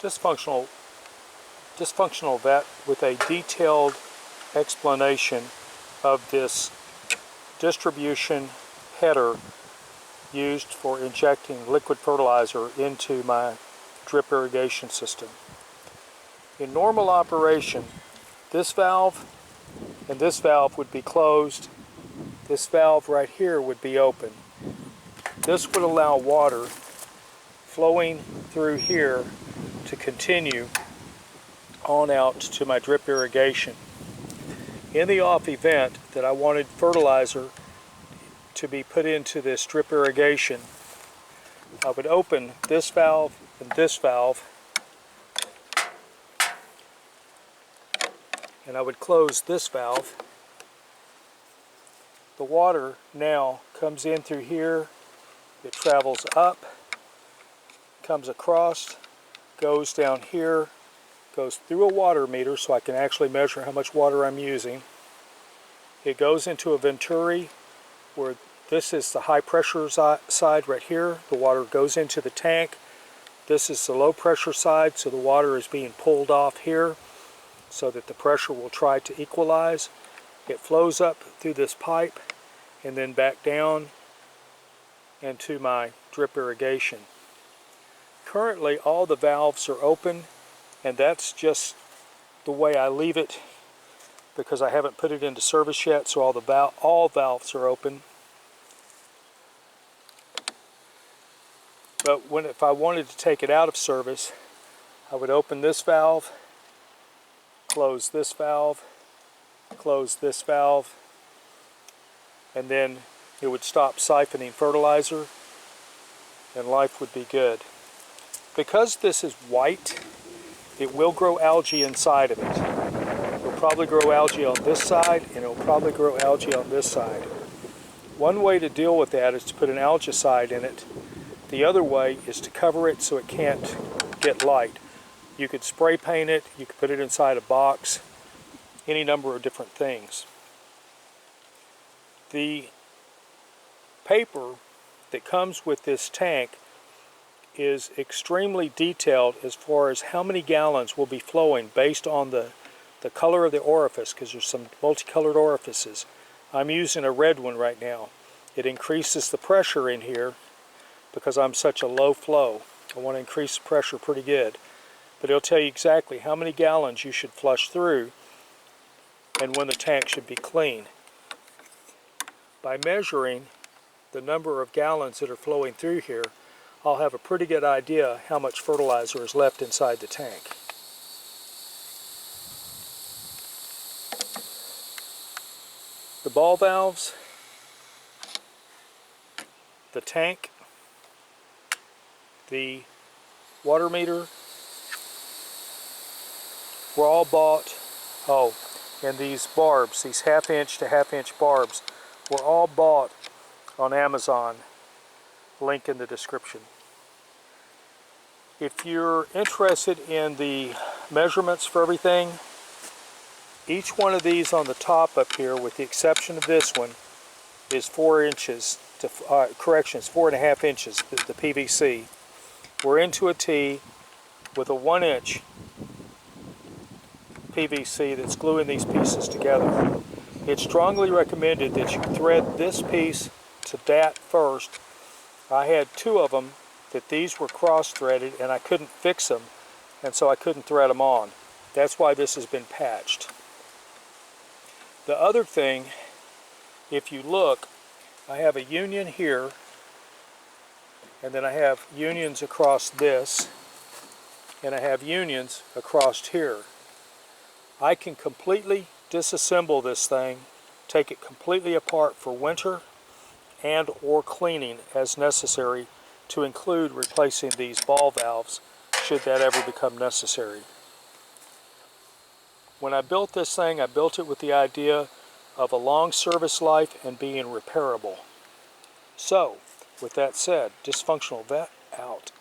dysfunctional vet with a detailed explanation of this distribution header used for injecting liquid fertilizer into my drip irrigation system. In normal operation, this valve and this valve would be closed. This valve right here would be open. This would allow water flowing through here to continue on out to my drip irrigation. In the off event that I wanted fertilizer to be put into this drip irrigation, I would open this valve and this valve, and I would close this valve. The water now comes in through here, it travels up, comes across, goes down here, goes through a water meter so I can actually measure how much water I'm using. It goes into a venturi where this is the high pressure side right here. The water goes into the tank. This is the low pressure side, so the water is being pulled off here so that the pressure will try to equalize. It flows up through this pipe and then back down into my drip irrigation. Currently all the valves are open, and that's just the way I leave it because I haven't put it into service yet, so all valves are open. But if I wanted to take it out of service, I would open this valve, close this valve, close this valve, and then it would stop siphoning fertilizer and life would be good. Because this is white, it will grow algae inside of it. It will probably grow algae on this side, and it will probably grow algae on this side. One way to deal with that is to put an algicide in it. The other way is to cover it so it can't get light. You could spray paint it, you could put it inside a box, any number of different things. The paper that comes with this tank is extremely detailed as far as how many gallons will be flowing based on the color of the orifice, because there's some multicolored orifices. I'm using a red one right now. It increases the pressure in here because I'm such a low flow. I want to increase the pressure pretty good. But it'll tell you exactly how many gallons you should flush through and when the tank should be clean. By measuring the number of gallons that are flowing through here, I'll have a pretty good idea how much fertilizer is left inside the tank. The ball valves, the tank, the water meter were all bought, and these barbs, these half-inch to half-inch barbs, were all bought on Amazon. Link in the description. If you're interested in the measurements for everything, each one of these on the top up here, with the exception of this one, is 4 inches to, corrections, 4.5 inches, the PVC. We're into a T with a 1-inch PVC that's gluing these pieces together. It's strongly recommended that you thread this piece to that first. I had 2 of them that these were cross-threaded and I couldn't fix them, and so I couldn't thread them on. That's why this has been patched. The other thing, if you look, I have a union here, and then I have unions across this, and I have unions across here. I can completely disassemble this thing, take it completely apart for winter and or cleaning as necessary, to include replacing these ball valves should that ever become necessary. When I built this thing, I built it with the idea of a long service life and being repairable. So, with that said, Dysfunctional Vet out.